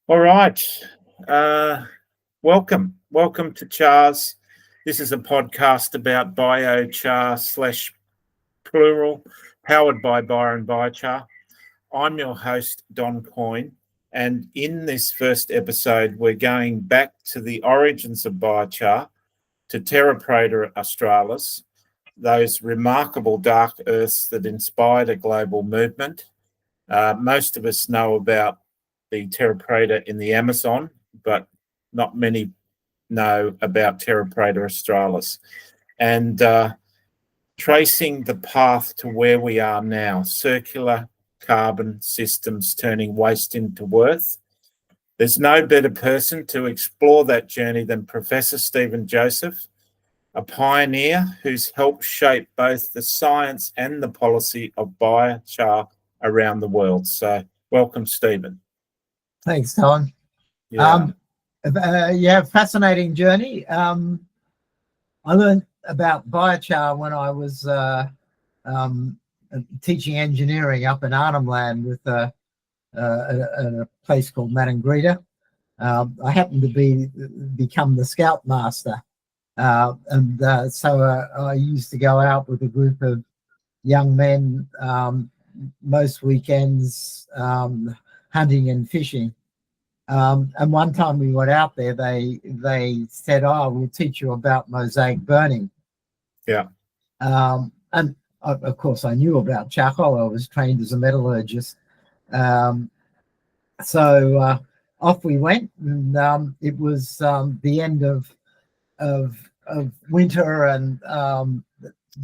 All right. Welcome to Chars. This is a podcast about Biochar / plural, powered by Biochar. I'm your host, Don Coyne, and in this first episode, we're going back to the origins of Biochar, to Terra Preta Australis, those remarkable dark earths that inspired a global movement. Most of us know about the Terra Preta in the Amazon, but not many know about Terra Preta Australis. And tracing the path to where we are now, circular carbon systems turning waste into worth. There's no better person to explore that journey than Professor Stephen Joseph, a pioneer who's helped shape both the science and the policy of biochar around the world. So welcome, Stephen. Thanks, Don. Yeah. Fascinating journey. I learned about biochar when I was teaching engineering up in Arnhem Land with a place called Maningrida. I happened to become the scout master, so I used to go out with a group of young men most weekends, hunting and fishing. And one time we went out there, they said, "Oh, we'll teach you about mosaic burning." Yeah. And of course, I knew about charcoal. I was trained as a metallurgist. So off we went, and it was the end of winter, and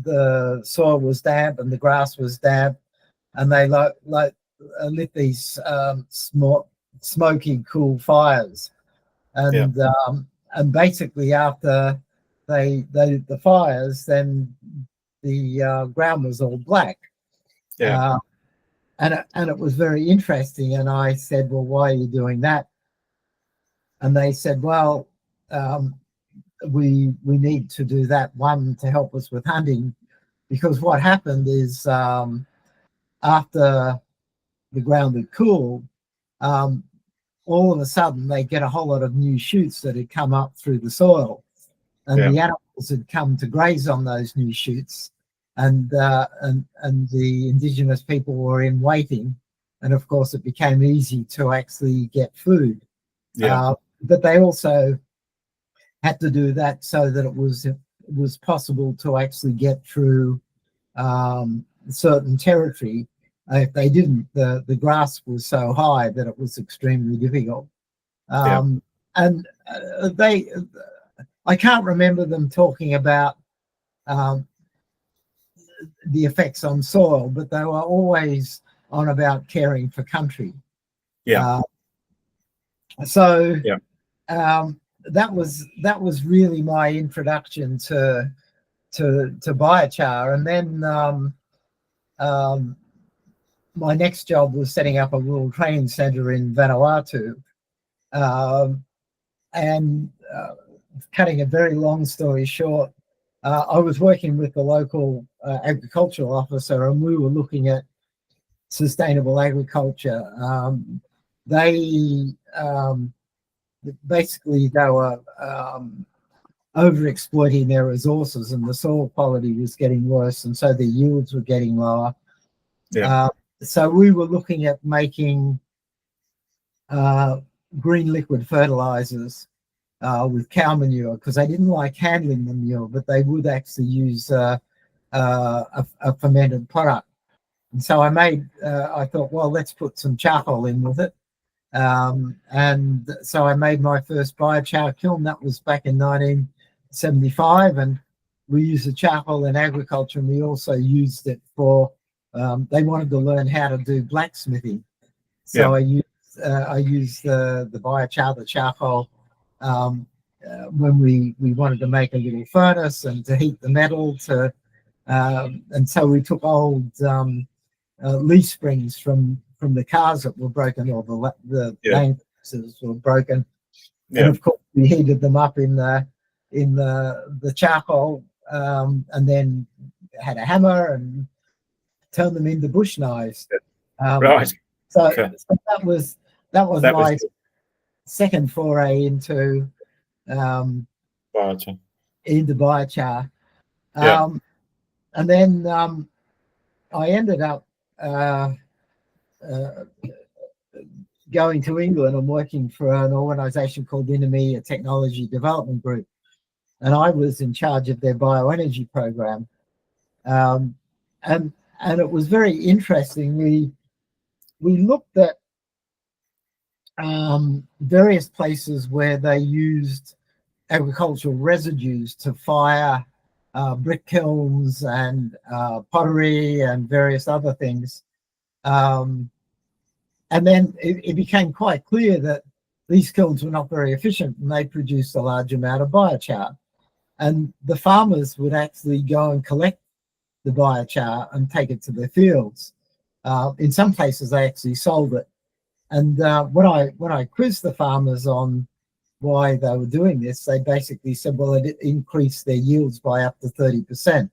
the soil was damp and the grass was damp, and they lit these smoky, cool fires, and basically after they lit the fires, then the ground was all black. Yeah. And it was very interesting. And I said, "Well, why are you doing that?" And they said, "Well, we need to do that, one, to help us with hunting, because what happened is after the ground had cooled, all of a sudden they get a whole lot of new shoots that had come up through the soil, and the animals had come to graze on those new shoots, and the indigenous people were in waiting, and of course it became easy to actually get food. But they also had to do that so that it was possible to actually get through certain territory. If they didn't, the grass was so high that it was extremely difficult. And I can't remember them talking about the effects on soil, but they were always on about caring for country. That was really my introduction to biochar. And then my next job was setting up a rural training center in Vanuatu. And cutting a very long story short, I was working with the local agricultural officer, and we were looking at sustainable agriculture. They were over-exploiting their resources, and the soil quality was getting worse, and so the yields were getting lower. So we were looking at making green liquid fertilizers with cow manure, because they didn't like handling the manure, but they would actually use a fermented product. And so I thought, well, let's put some charcoal in with it. And so I made my first biochar kiln. That was back in 1975, and we used the charcoal in agriculture, and we also used it for they wanted to learn how to do blacksmithing. So I used the biochar, the charcoal, when we wanted to make a little furnace and to heat the metal. And so we took old leaf springs from the cars that were broken, or the banks were broken, and of course we heated them up in the charcoal, and then had a hammer and turned them into bush knives. So that was my second foray into Biochar. biochar. Yeah. And then I ended up going to England and working for an organization called Intermedia Technology Development Group. And I was in charge of their bioenergy program. And it was very interesting. We looked at various places where they used agricultural residues to fire brick kilns and pottery and various other things. And then it became quite clear that these kilns were not very efficient and they produced a large amount of biochar. And the farmers would actually go and collect the biochar and take it to their fields. In some cases, they actually sold it. And when I quizzed the farmers on why they were doing this, they basically said, well, it increased their yields by up to 30%.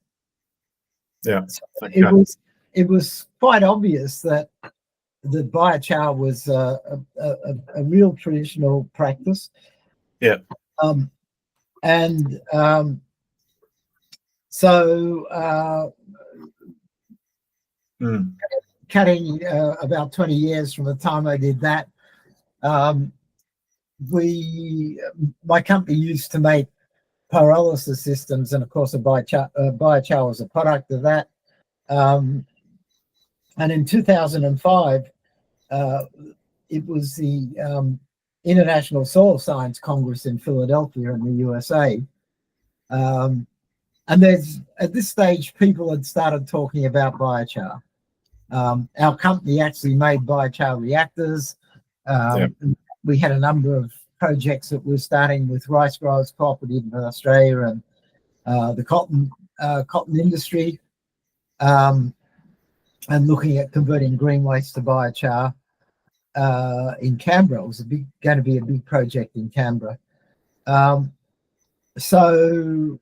Yeah. So Okay. it was quite obvious that the biochar was a real traditional practice. Yeah. So Mm. cutting about 20 years from the time I did that, my company used to make pyrolysis systems, and of course, biochar was a product of that. And in 2005, it was the International Soil Science Congress in Philadelphia in the USA. And at this stage, people had started talking about biochar. Our company actually made biochar reactors. We had a number of projects that were starting with Rice Growers Cooperative in Australia and the cotton industry, and looking at converting green waste to biochar in Canberra. It was going to be a big project in Canberra. So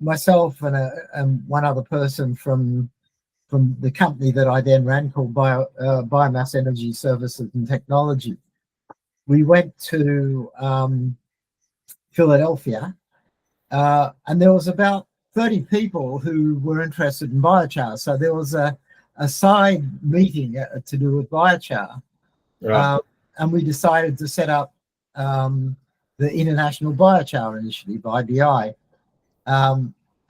myself and one other person from the company that I then ran called Biomass Energy Services and Technology, we went to Philadelphia, and there was about 30 people who were interested in biochar. So there was a side meeting to do with biochar. Right. And we decided to set up the International Biochar Initiative, IBI.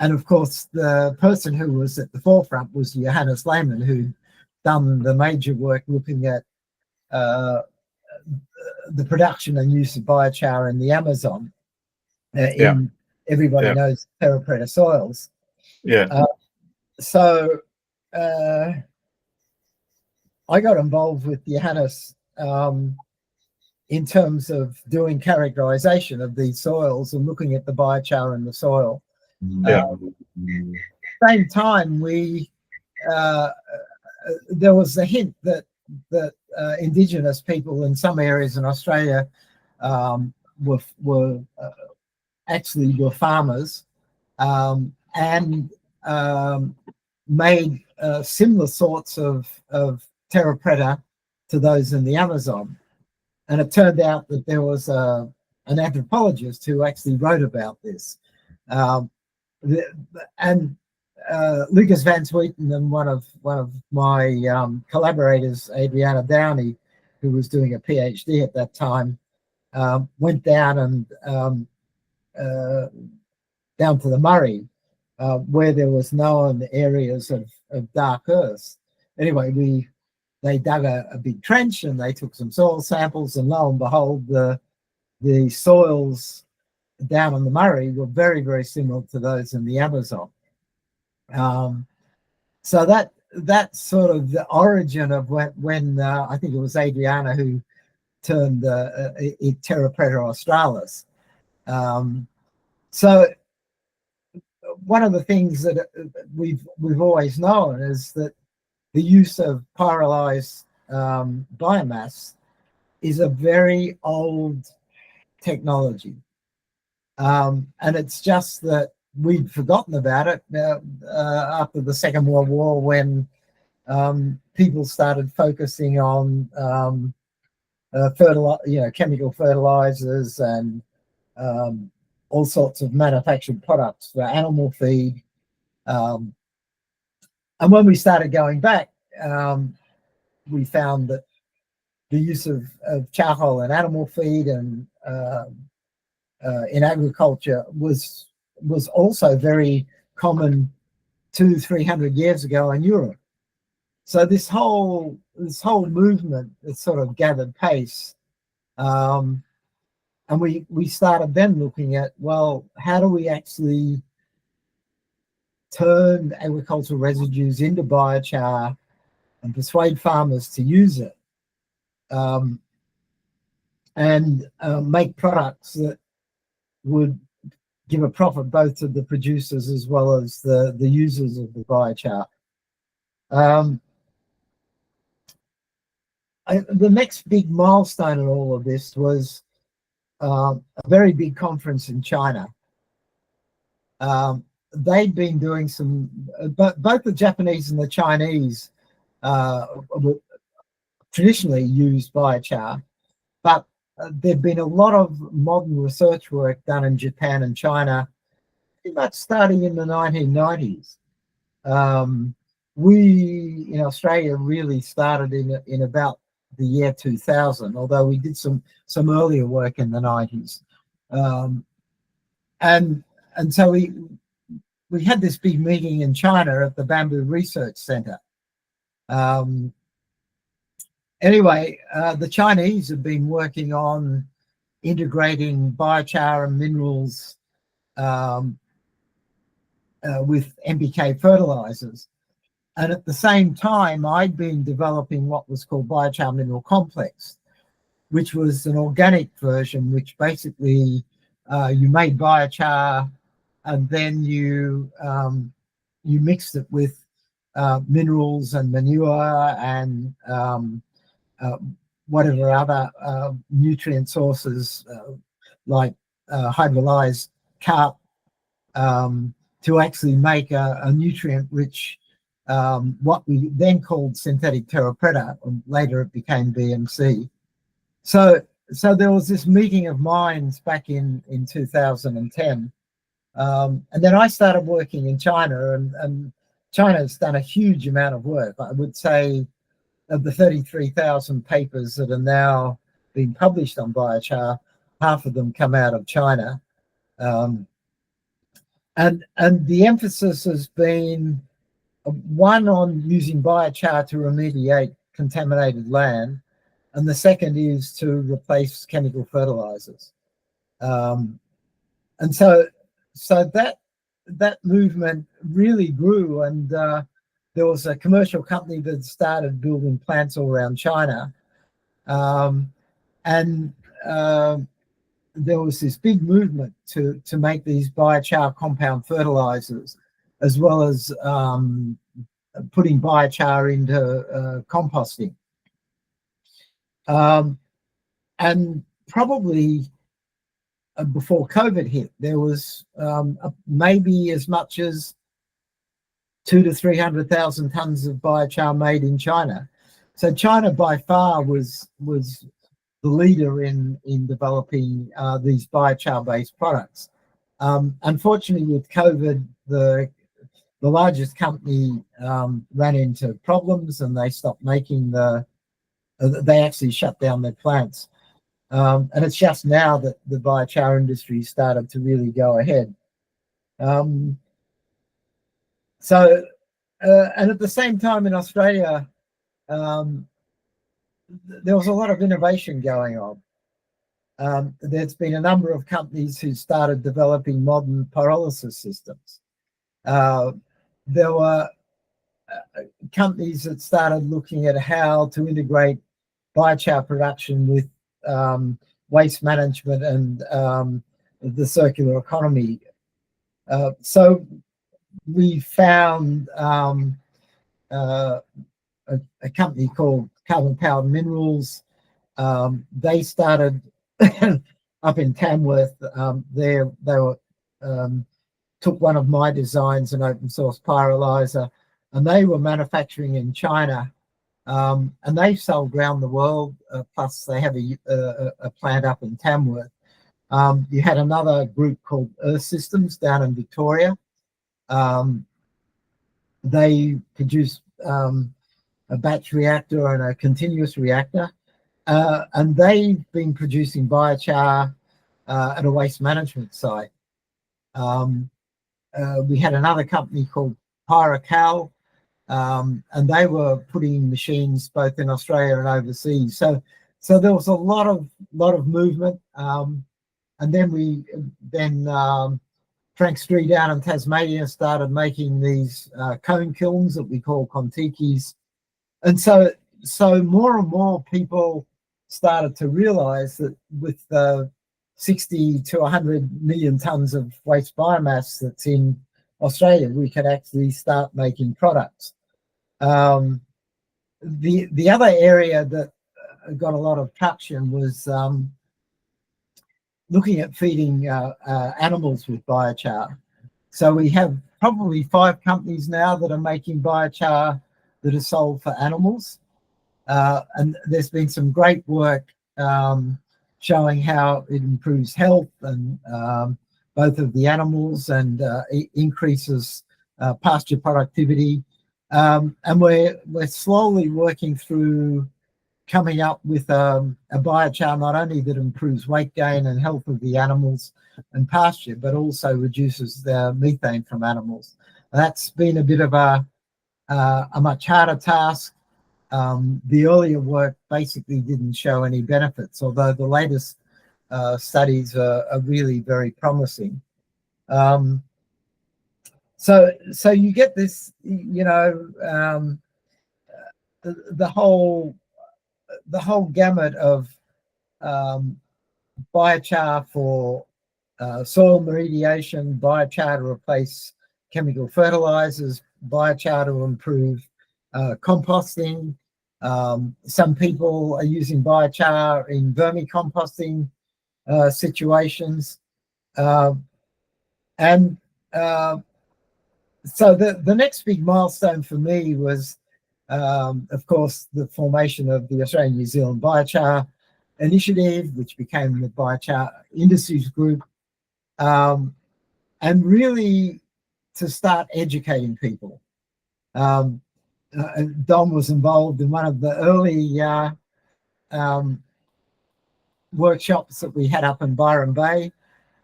And of course, the person who was at the forefront was Johannes Lehmann, who'd done the major work looking at the production and use of biochar in the Amazon. Everybody knows Terra Preta soils. Yeah. So I got involved with Johannes in terms of doing characterization of these soils and looking at the biochar in the soil. Yeah. Same time, there was a hint that Indigenous people in some areas in Australia were farmers and made similar sorts of terra preta to those in the Amazon. And it turned out that there was an anthropologist who actually wrote about this. And Lucas Van Sweeten and one of my collaborators, Adriana Downey, who was doing a PhD at that time, went down and down to the Murray, where there was known areas of dark earth. Anyway, they dug a big trench and they took some soil samples, and lo and behold, the soils down on the Murray were very, very similar to those in the Amazon. So that's sort of the origin of when I think it was Adriana who termed it Terra Preta Australis. So one of the things that we've always known is that the use of pyrolyzed biomass is a very old technology. And it's just that we'd forgotten about it after the Second World War, when people started focusing on chemical fertilizers and all sorts of manufactured products for animal feed. And when we started going back, we found that the use of charcoal in animal feed and in agriculture was also very common 200-300 years ago in Europe. So this whole movement has sort of gathered pace, and we started then looking at, well, how do we actually turn agricultural residues into biochar and persuade farmers to use it, and make products that would give a profit both to the producers as well as the users of the biochar. The next big milestone in all of this was a very big conference in China. They'd been doing some, both the Japanese and the Chinese traditionally used biochar, but there'd been a lot of modern research work done in Japan and China, pretty much starting in the 1990s. We in Australia really started in about the year 2000, although we did some earlier work in the 90s. And so we had this big meeting in China at the Bamboo Research Center. Anyway, the Chinese have been working on integrating biochar and minerals with NPK fertilizers. And at the same time, I'd been developing what was called biochar mineral complex, which was an organic version, which basically you made biochar and then you mixed it with minerals and manure and whatever other nutrient sources like hydrolyzed carp to actually make a nutrient-rich, what we then called synthetic Terra Preta, and later it became BMC. So there was this meeting of minds back in 2010, and then I started working in China, and China's done a huge amount of work. I would say of the 33,000 papers that are now being published on biochar, half of them come out of China. And the emphasis has been one on using biochar to remediate contaminated land, and the second is to replace chemical fertilizers. And so that movement really grew, and there was a commercial company that started building plants all around China, and there was this big movement to make these biochar compound fertilizers, as well as putting biochar into composting. And probably before COVID hit, there was maybe as much as 200,000 to 300,000 tons of biochar made in China. So China by far was the leader in developing these biochar-based products. Unfortunately, with COVID, the largest company ran into problems, and they stopped making they actually shut down their plants. And it's just now that the biochar industry started to really go ahead. And at the same time in Australia, there was a lot of innovation going on. There's been a number of companies who started developing modern pyrolysis systems. There were companies that started looking at how to integrate biochar production with waste management and the circular economy. So we found a company called Carbon Powered Minerals. They started up in Tamworth. They were took one of my designs, an open source pyrolyzer, and they were manufacturing in China and they've sold around the world. Plus, they have a plant up in Tamworth. You had another group called Earth Systems down in Victoria. They produce a batch reactor and a continuous reactor, and they've been producing biochar at a waste management site. We had another company called Biochar, and they were putting machines both in Australia and overseas. So there was a lot of movement. And then Frank Street down in Tasmania started making these cone kilns that we call contikis. And so more and more people started to realize that with 60 to 100 million tons of waste biomass that's in Australia, we could actually start making products. The other area that got a lot of traction was looking at feeding animals with biochar. So we have probably 5 companies now that are making biochar that are sold for animals. And there's been some great work showing how it improves health and both of the animals and increases pasture productivity. And we're slowly working through coming up with a biochar not only that improves weight gain and health of the animals and pasture, but also reduces the methane from animals. That's been a bit of a much harder task. The earlier work basically didn't show any benefits, although the latest studies are really very promising. So you get this, the whole gamut of biochar for soil remediation, biochar to replace chemical fertilizers, biochar to improve composting. Some people are using biochar in vermicomposting situations. And so the next big milestone for me was, of course, the formation of the Australian New Zealand Biochar Initiative, which became the Biochar Industries Group, and really to start educating people. Don was involved in one of the early workshops that we had up in Byron Bay.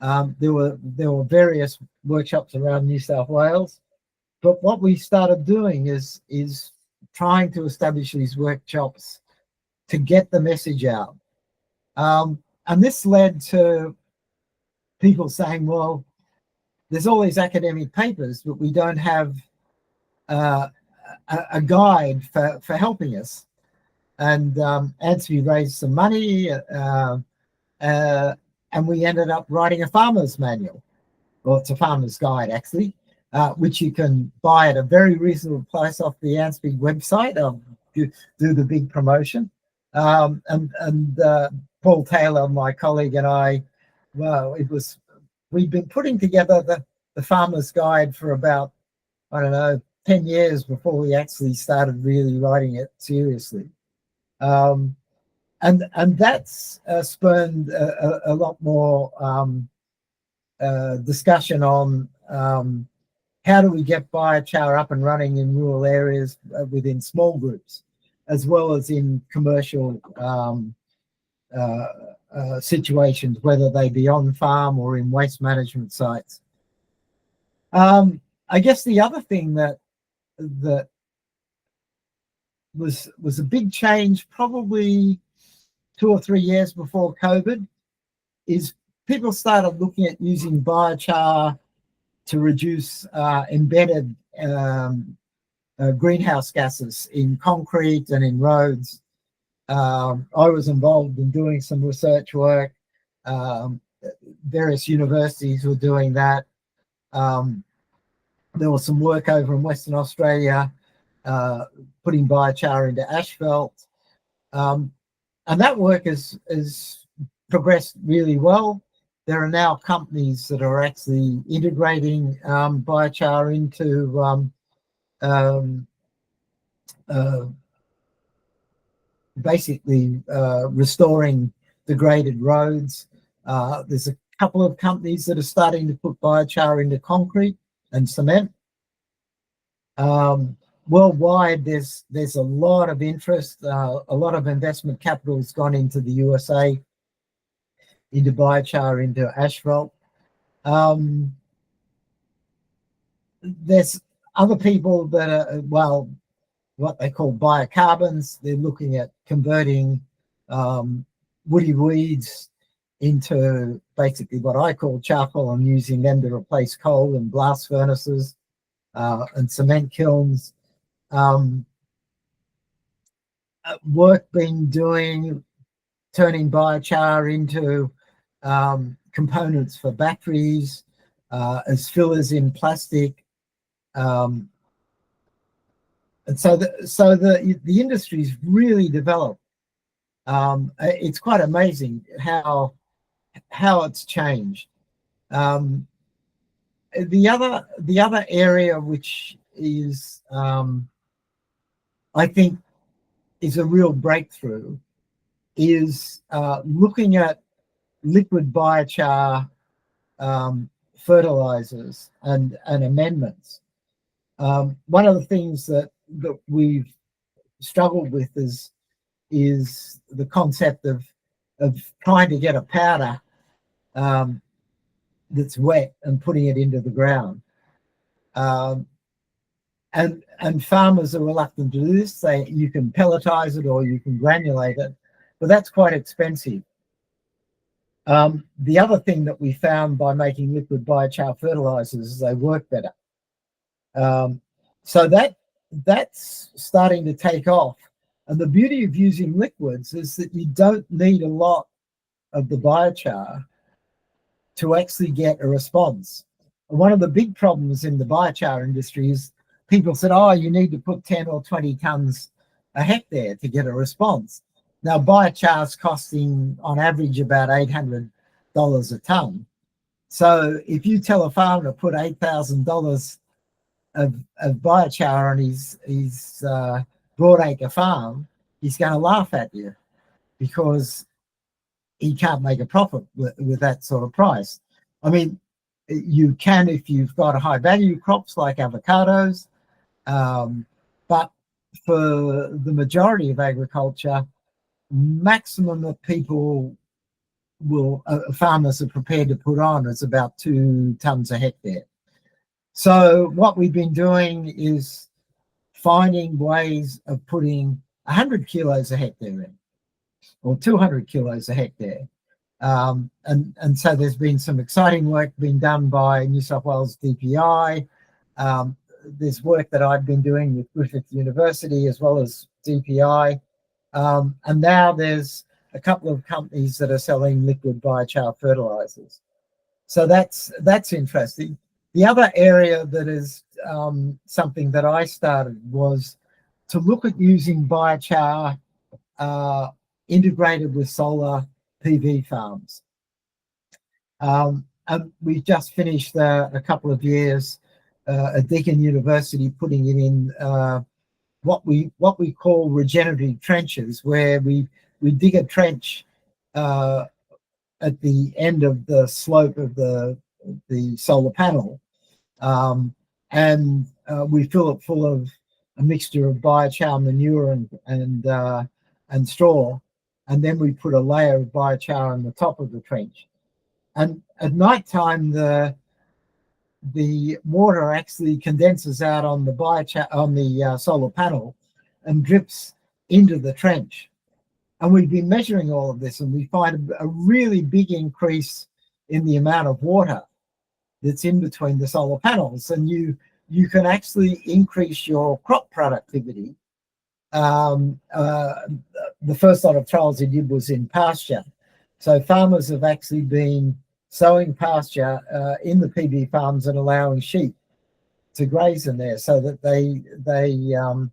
There were various workshops around New South Wales, but what we started doing is trying to establish these workshops to get the message out. And this led to people saying, well, there's all these academic papers, but we don't have a guide for helping us. And Anthony raised some money, and we ended up writing a farmer's manual. Well, it's a farmer's guide, actually, which you can buy at a very reasonable price off the ANSPIG website. I'll do the big promotion. And Paul Taylor, my colleague, and I, well, we've been putting together the farmer's guide for about, 10 years before we actually started really writing it seriously. And that's spurned a lot more discussion on how do we get biochar up and running in rural areas within small groups, as well as in commercial situations, whether they be on farm or in waste management sites. I guess the other thing that was a big change, probably 2 or 3 years before COVID, is people started looking at using biochar to reduce embedded greenhouse gases in concrete and in roads. I was involved in doing some research work. Various universities were doing that. There was some work over in Western Australia putting biochar into asphalt. And that work has progressed really well. There are now companies that are actually integrating biochar into basically restoring degraded roads. There's a couple of companies that are starting to put biochar into concrete and cement. Worldwide, there's a lot of interest. A lot of investment capital has gone into the USA, into biochar, into asphalt. There's other people that are, well, what they call biocarbons. They're looking at converting woody weeds into basically what I call charcoal and using them to replace coal in blast furnaces and cement kilns. Work been doing, turning biochar into components for batteries, as fillers in plastic. And so the industry's really developed. It's quite amazing how it's changed. The other area which is I think is a real breakthrough is looking at liquid biochar fertilizers and amendments. One of the things that we've struggled with is the concept of trying to get a powder that's wet and putting it into the ground. And farmers are reluctant to do this. You can pelletize it or you can granulate it, but that's quite expensive. The other thing that we found by making liquid biochar fertilizers is they work better. So that's starting to take off. And the beauty of using liquids is that you don't need a lot of the biochar to actually get a response. And one of the big problems in the biochar industry is people said, oh, you need to put 10 or 20 tons a hectare to get a response. Now, biochar's costing on average about $800 a ton. So if you tell a farmer to put $8,000 of biochar on his broadacre farm, he's going to laugh at you because he can't make a profit with that sort of price. I mean, you can if you've got high value crops like avocados, but for the majority of agriculture, maximum that people farmers are prepared to put on is about 2 tons a hectare. So what we've been doing is finding ways of putting 100 kilos a hectare in, or 200 kilos a hectare. And so there's been some exciting work being done by New South Wales DPI. There's work that I've been doing with Griffith University as well as DPI. And now there's a couple of companies that are selling liquid biochar fertilizers. So that's interesting. The other area that is something that I started was to look at using biochar integrated with solar PV farms. And we just finished a couple of years at Deakin University putting it in what we call regenerative trenches, where we dig a trench at the end of the slope of the solar panel, and we fill it full of a mixture of biochar manure and straw, and then we put a layer of biochar on the top of the trench. And at night time, the water actually condenses out on the biochar on the solar panel and drips into the trench. And we've been measuring all of this, and we find a really big increase in the amount of water that's in between the solar panels, and you can actually increase your crop productivity. The first lot of trials we did was in pasture. So farmers have actually been sowing pasture in the PV farms and allowing sheep to graze in there so that they are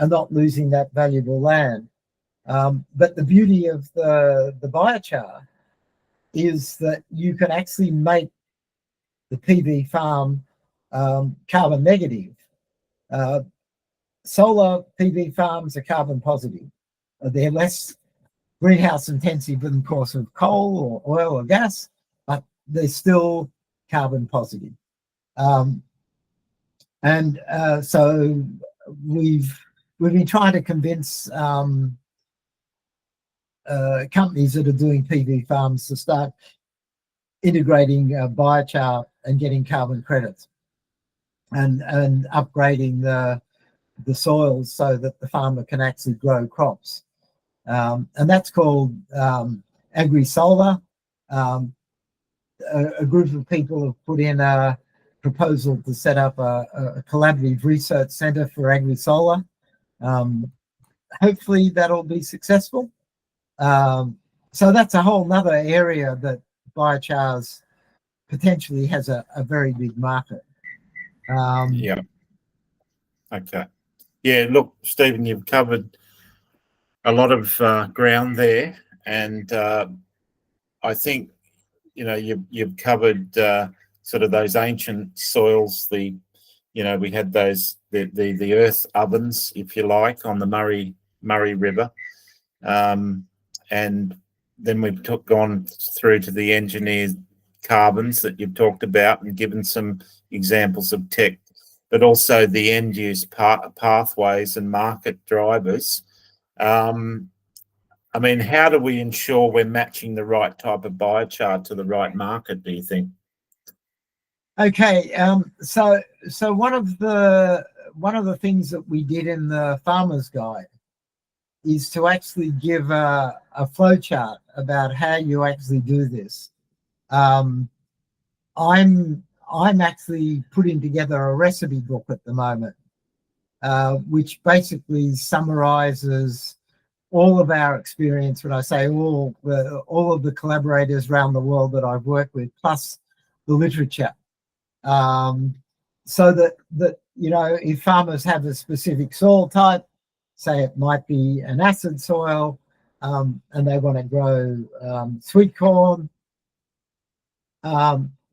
not losing that valuable land. But the beauty of the biochar is that you can actually make the PV farm carbon negative. Solar PV farms are carbon positive. They're less greenhouse intensive than, of course, of coal or oil or gas, but they're still carbon positive. So we've been trying to convince companies that are doing PV farms to start integrating biochar and getting carbon credits, and upgrading the soils so that the farmer can actually grow crops. And that's called agri-solar. A group of people have put in a proposal to set up a collaborative research centre for agri-solar. Hopefully that'll be successful. So that's a whole nother area that biochars potentially has a very big market. Yeah. Okay. Yeah, look, Stephen, you've covered a lot of ground there, and I think, you know, you've covered sort of those ancient soils. We had those the earth ovens, if you like, on the Murray River, and then we've gone through to the engineered carbons that you've talked about and given some examples of tech, but also the end use pathways and market drivers. I mean, how do we ensure we're matching the right type of biochar to the right market, do you think? Okay, so one of the things that we did in the Farmer's Guide is to actually give a flow chart about how you actually do this. I'm actually putting together a recipe book at the moment, which basically summarizes all of our experience. When I say all of the collaborators around the world that I've worked with, plus the literature, so that if farmers have a specific soil type, say it might be an acid soil, and they want to grow sweet corn,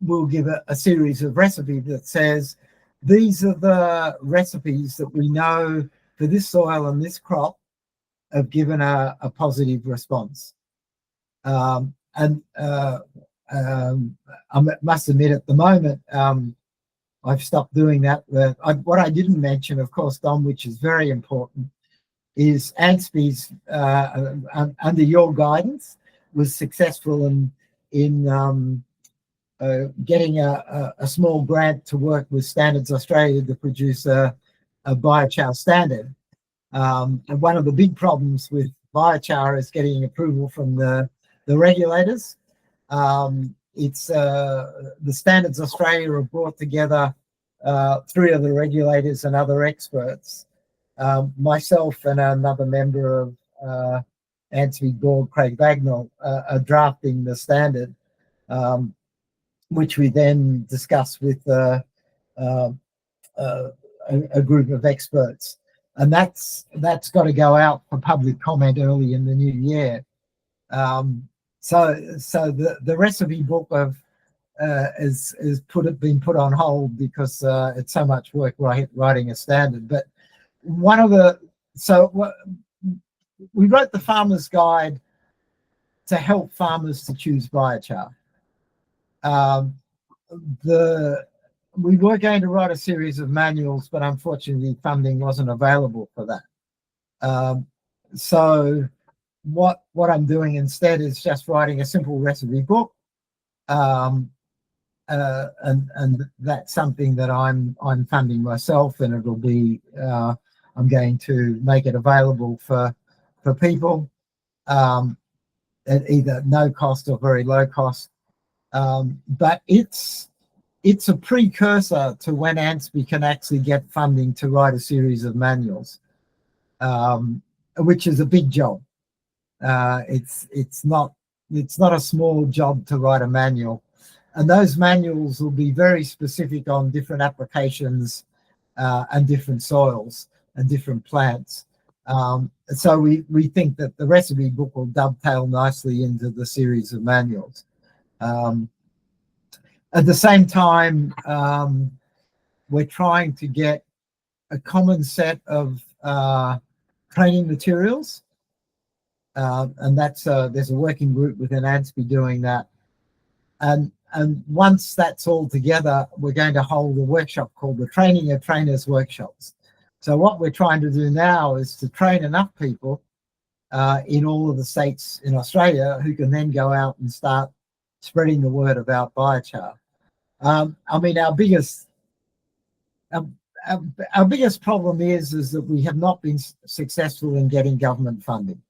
we'll give a series of recipes that says these are the recipes that we know for this soil and this crop have given a positive response. I must admit, at the moment, I've stopped doing that. What I didn't mention, of course, Dom, which is very important, is ANSPI's, under your guidance, was successful in getting a small grant to work with Standards Australia to produce a biochar standard. And one of the big problems with biochar is getting approval from the regulators. It's the Standards Australia have brought together 3 of the regulators and other experts. Myself and another member of ANSPI board, Craig Bagnall, are drafting the standard, which we then discuss with a group of experts. And that's got to go out for public comment early in the new year. So the recipe book is been put on hold because it's so much work writing a standard. But we wrote the Farmer's Guide to help farmers to choose biochar. We were going to write a series of manuals, but unfortunately funding wasn't available for that. So what I'm doing instead is just writing a simple recipe book, and that's something that I'm funding myself, and it'll be I'm going to make it available for people at either no cost or very low cost. But it's a precursor to when ANSPI can actually get funding to write a series of manuals, which is a big job. It's not a small job to write a manual, and those manuals will be very specific on different applications and different soils and different plants. So we think that the recipe book will dovetail nicely into the series of manuals. At the same time, we're trying to get a common set of training materials and that's there's a working group within ANSPI doing that. And once that's all together, we're going to hold a workshop called the Training of Trainers Workshops. So what we're trying to do now is to train enough people in all of the states in Australia who can then go out and start spreading the word about biochar. I mean, our biggest problem is that we have not been successful in getting government funding.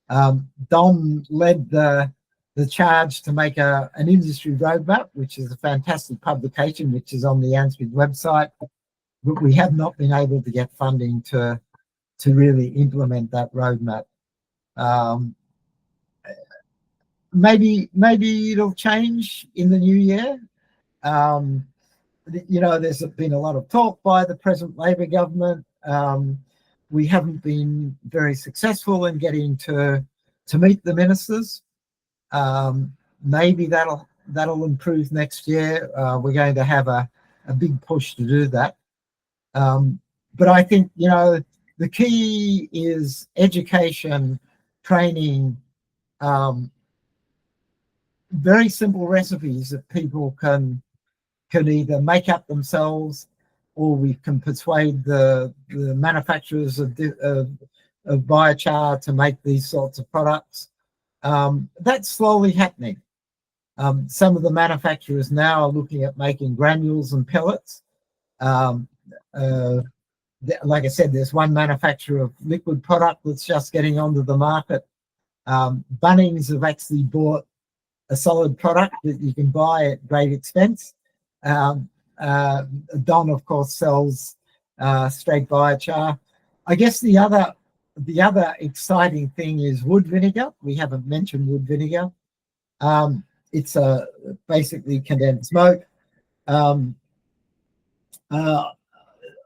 Don led the charge to make an industry roadmap, which is a fantastic publication, which is on the ANSPI website, but we have not been able to get funding to really implement that roadmap. Maybe it'll change in the new year. There's been a lot of talk by the present Labor government. We haven't been very successful in getting to meet the ministers. Maybe that'll improve next year. We're going to have a big push to do that. But I think, the key is education, training, very simple recipes that people can either make up themselves, or we can persuade the manufacturers of biochar to make these sorts of products. That's slowly happening. Some of the manufacturers now are looking at making granules and pellets. Like I said, there's one manufacturer of liquid product that's just getting onto the market. Bunnings have actually bought a solid product that you can buy at great expense. Don, of course, sells straight biochar. I guess the other exciting thing is wood vinegar. We haven't mentioned wood vinegar. It's basically condensed smoke.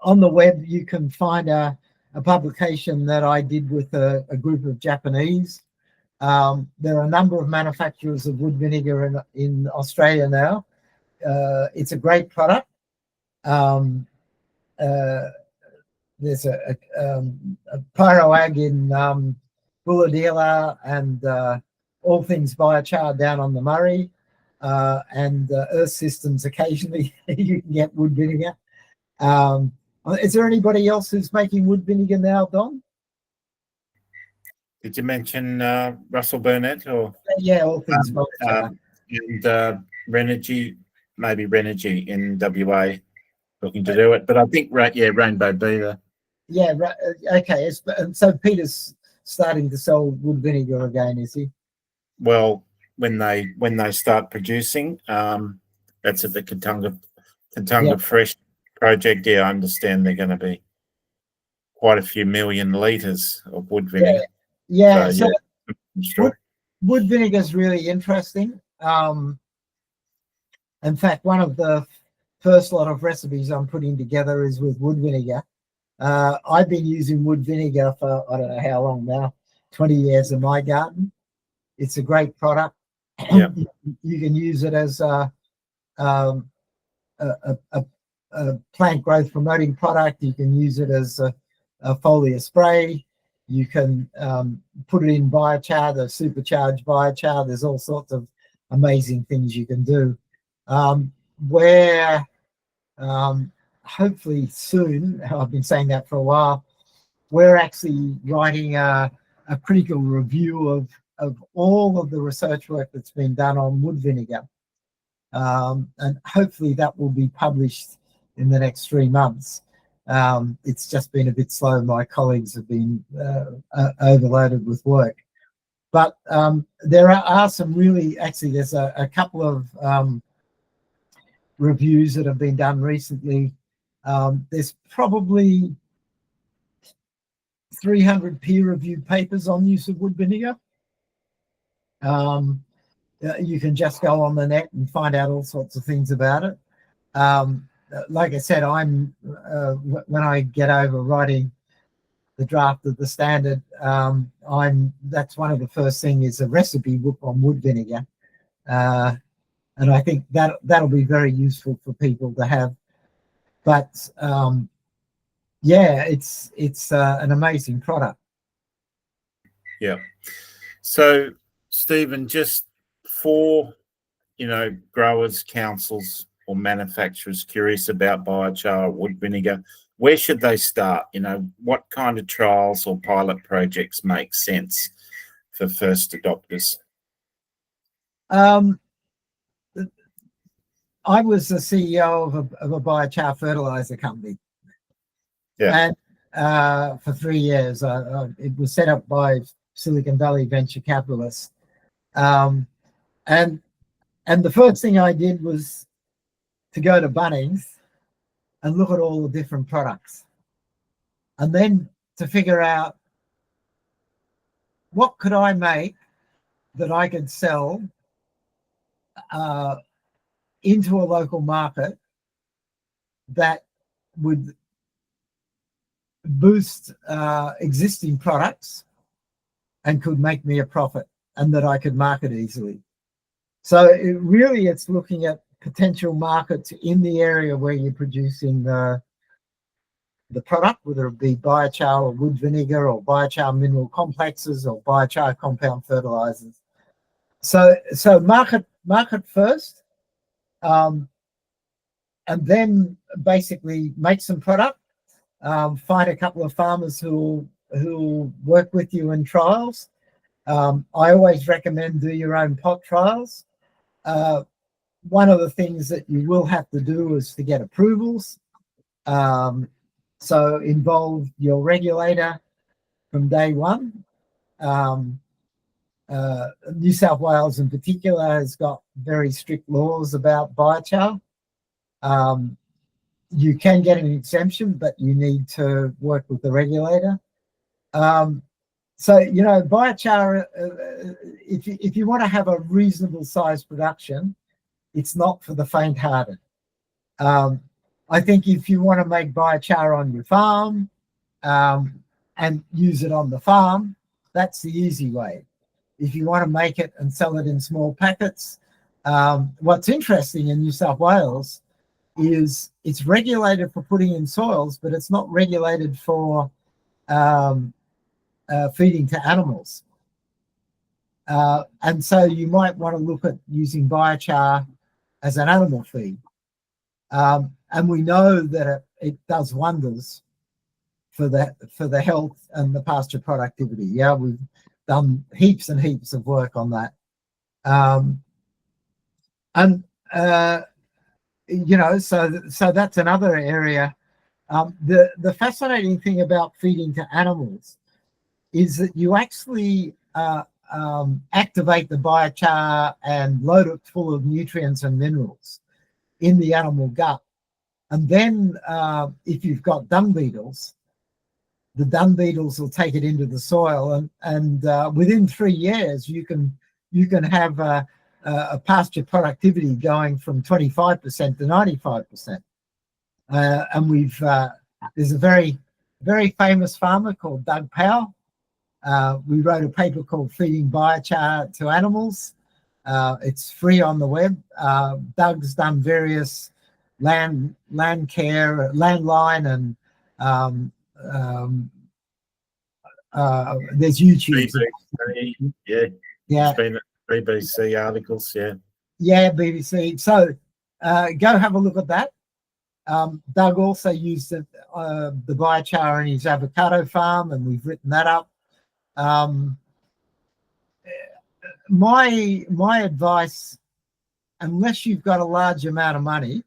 On the web, you can find a publication that I did with a group of Japanese. There are a number of manufacturers of wood vinegar in Australia now. It's a great product. There's a Pyroag in Bulladila, and All Things Biochar down on the Murray, and Earth Systems occasionally you can get wood vinegar. Is there anybody else who's making wood vinegar now, Don? Did you mention Russell Burnett or? Yeah, All Things Biochar. And Renergy, maybe Renergy in WA, looking to do it. But I think Rainbow Beaver. Yeah, okay. So Peter's starting to sell wood vinegar again, is he? Well, when they start producing, that's at the Katunga Fresh project. Yeah, I understand they're going to be quite a few million litres of wood vinegar. Yeah. So wood vinegar is really interesting. In fact, one of the first lot of recipes I'm putting together is with wood vinegar. I've been using wood vinegar for, I don't know how long now, 20 years in my garden. It's a great product. Yeah. You can use it as a plant growth promoting product. You can use it as a foliar spray. You can put it in biochar, the supercharged biochar. There's all sorts of amazing things you can do. Hopefully soon, I've been saying that for a while, we're actually writing a critical review of all of the research work that's been done on wood vinegar. And hopefully that will be published in the next 3 months. It's just been a bit slow. My colleagues have been overloaded with work. But there are some really, actually there's a couple of reviews that have been done recently. There's probably 300 peer-reviewed papers on use of wood vinegar. You can just go on the net and find out all sorts of things about it. Like I said, when I get over writing the draft of the standard, that's one of the first things is a recipe book on wood vinegar. And I think that'll be very useful for people to have. But yeah, it's an amazing product. Yeah. So, Stephen, just for, growers, councils or manufacturers curious about biochar or wood vinegar, where should they start? What kind of trials or pilot projects make sense for first adopters? I was the CEO of a biochar fertilizer company. Yeah. And for 3 years, it was set up by Silicon Valley venture capitalists. And the first thing I did was to go to Bunnings and look at all the different products, and then to figure out what could I make that I could sell into a local market that would boost existing products and could make me a profit, and that I could market easily. So it's looking at potential markets in the area where you're producing the product, whether it be biochar or wood vinegar or biochar mineral complexes or biochar compound fertilizers. So market first, and then basically make some product. Find a couple of farmers who work with you in trials. I always recommend do your own pot trials. One of the things that you will have to do is to get approvals. So involve your regulator from day one. New South Wales in particular has got very strict laws about biochar. You can get an exemption, but you need to work with the regulator. So biochar, if you want to have a reasonable sized production, it's not for the faint-hearted. I think if you want to make biochar on your farm and use it on the farm, that's the easy way. If you want to make it and sell it in small packets, what's interesting in New South Wales is it's regulated for putting in soils, but it's not regulated for feeding to animals. And so you might want to look at using biochar as an animal feed. And we know that it does wonders for the health and the pasture productivity. Yeah, we've done heaps and heaps of work on that. So that's another area. The fascinating thing about feeding to animals is that you actually activate the biochar and load it full of nutrients and minerals in the animal gut. And then if you've got dung beetles, the dung beetles will take it into the soil, and within 3 years you can have a pasture productivity going from 25% to 95%. And there's a very, very famous farmer called Doug Powell. We wrote a paper called Feeding Biochar to Animals. It's free on the web. Doug's done various land care, landline, and there's YouTube. BBC, yeah. It's been BBC articles, yeah. Yeah, BBC. So go have a look at that. Doug also used the biochar in his avocado farm, and we've written that up. My advice, unless you've got a large amount of money,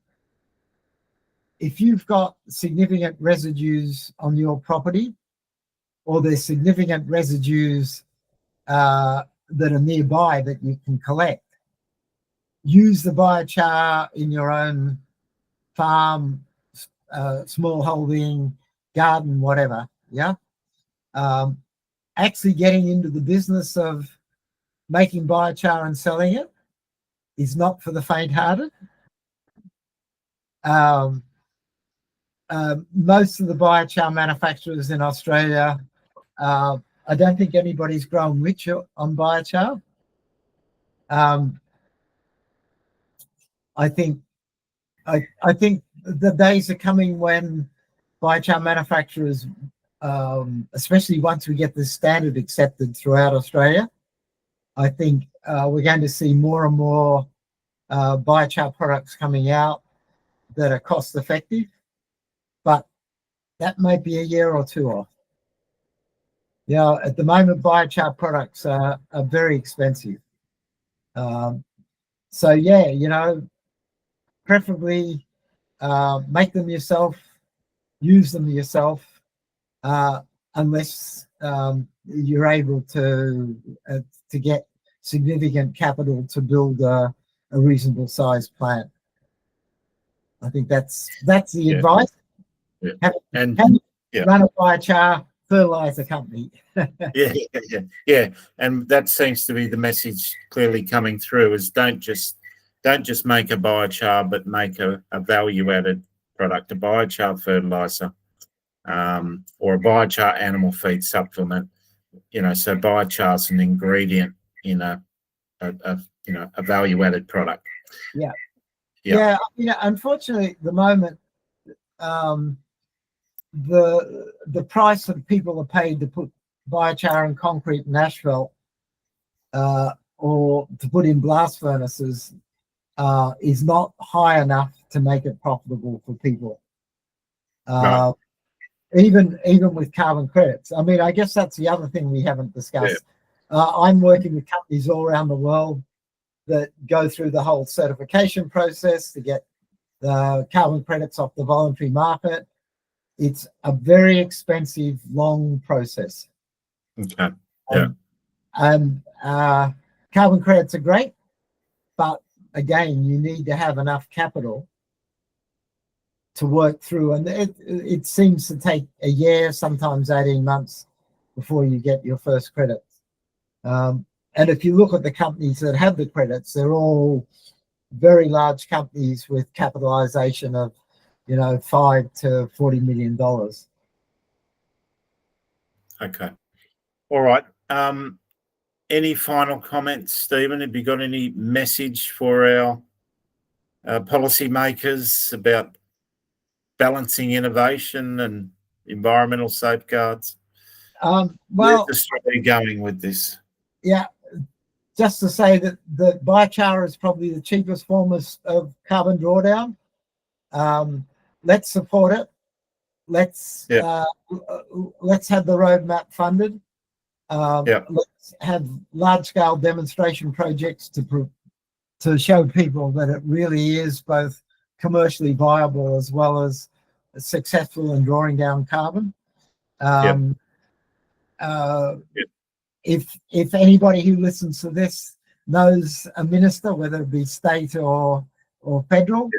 if you've got significant residues on your property, or there's significant residues that are nearby that you can collect, use the biochar in your own farm, small holding, garden, whatever. Yeah. Actually getting into the business of making biochar and selling it is not for the faint-hearted. Most of the biochar manufacturers in Australia, I don't think anybody's grown rich on biochar. I think the days are coming when biochar manufacturers, especially once we get this standard accepted throughout Australia, I think we're going to see more and more biochar products coming out that are cost effective, but that might be a year or two off. At the moment, biochar products are very expensive. So yeah, preferably make them yourself, use them yourself, unless you're able to get significant capital to build a reasonable sized plant. I think that's the advice. Yeah. Have run a biochar fertilizer company. yeah, and that seems to be the message clearly coming through: is don't just make a biochar, but make a value added product, a biochar fertilizer, or a biochar animal feed supplement. So biochar is an ingredient in a value added product. Yeah. Unfortunately, at the moment, the price that people are paid to put biochar in concrete and asphalt, or to put in blast furnaces, is not high enough to make it profitable for people. Right. Even with carbon credits. I mean, I guess that's the other thing we haven't discussed. I'm working with companies all around the world that go through the whole certification process to get the carbon credits off the voluntary market. It's a very expensive, long process. Okay. Yeah. And carbon credits are great, but again, you need to have enough capital to work through, and it seems to take a year, sometimes 18 months before you get your first credits. And if you look at the companies that have the credits, they're all very large companies with capitalization of $5 to $40 million. Okay. All right. Any final comments, Stephen? Have you got any message for our policymakers about balancing innovation and environmental safeguards? Well, where's Australia going with this? Yeah, just to say that the biochar is probably the cheapest form of carbon drawdown. Let's support it. Let's have the roadmap funded. Let's have large-scale demonstration projects to show people that it really is both commercially viable as well as successful in drawing down carbon. If anybody who listens to this knows a minister, whether it be state or federal,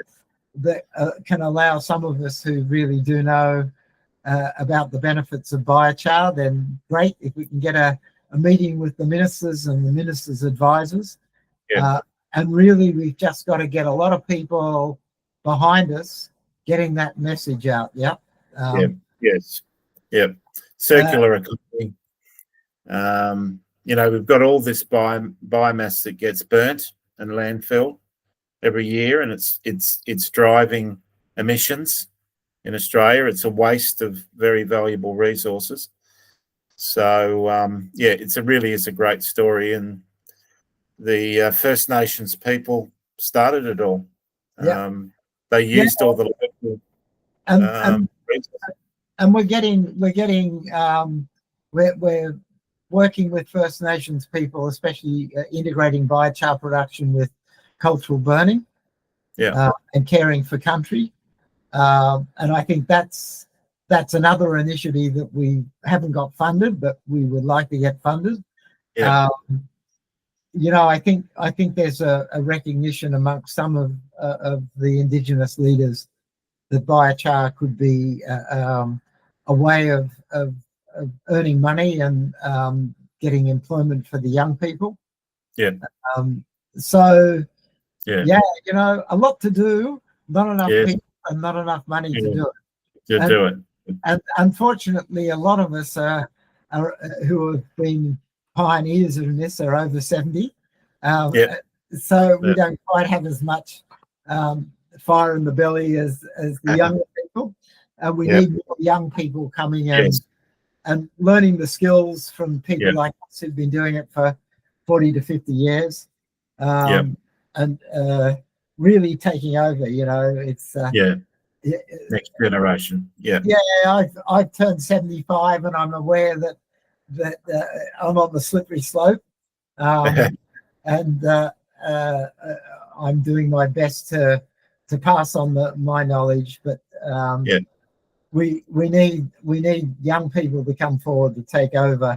that can allow some of us who really do know about the benefits of biochar, then great. If we can get a meeting with the ministers and the ministers' advisors. And really, we've just got to get a lot of people behind us getting that message out. Circular economy. We've got all this biomass that gets burnt and landfill every year, and it's driving emissions in Australia. It's a waste of very valuable resources. So it really is a great story, and the First Nations people started it all. They used all the local resources. And we're working with First Nations people, especially integrating biochar production with cultural burning, and caring for country. And I think that's another initiative that we haven't got funded, but we would like to get funded. I think there's a recognition amongst some of the Indigenous leaders that biochar could be a way of earning money and getting employment for the young people. A lot to do, not enough people and not enough money to do it. And unfortunately, a lot of us who have been pioneers in this are over 70. So we don't quite have as much fire in the belly as the younger people. And we need more young people coming in and learning the skills from people like us who've been doing it for 40 to 50 years. Yep. And really taking over, you know, it's next generation. Yeah. I've turned 75, and I'm aware that I'm on the slippery slope, and I'm doing my best to pass on my knowledge, but we need young people to come forward to take over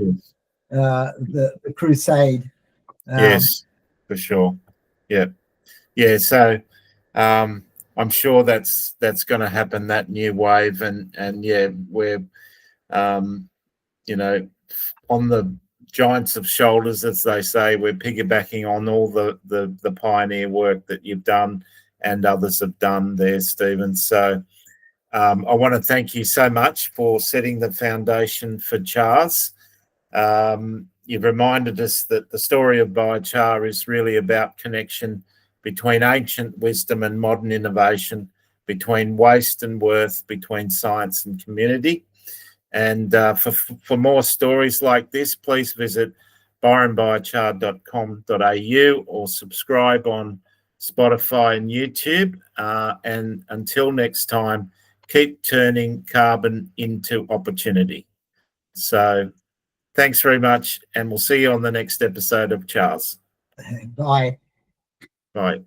the crusade. Yes, for sure. Yeah. So I'm sure that's going to happen, that new wave, and yeah, we're you know, on the giants of shoulders, as they say. We're piggybacking on all the pioneer work that you've done and others have done there, Stephen. So I want to thank you so much for setting the foundation for Chars. You've reminded us that the story of Biochar is really about connection between ancient wisdom and modern innovation, between waste and worth, between science and community. And for more stories like this, please visit byronbiochar.com.au or subscribe on Spotify and YouTube. And until next time, keep turning carbon into opportunity. So thanks very much, and we'll see you on the next episode of Chars. Bye. Bye.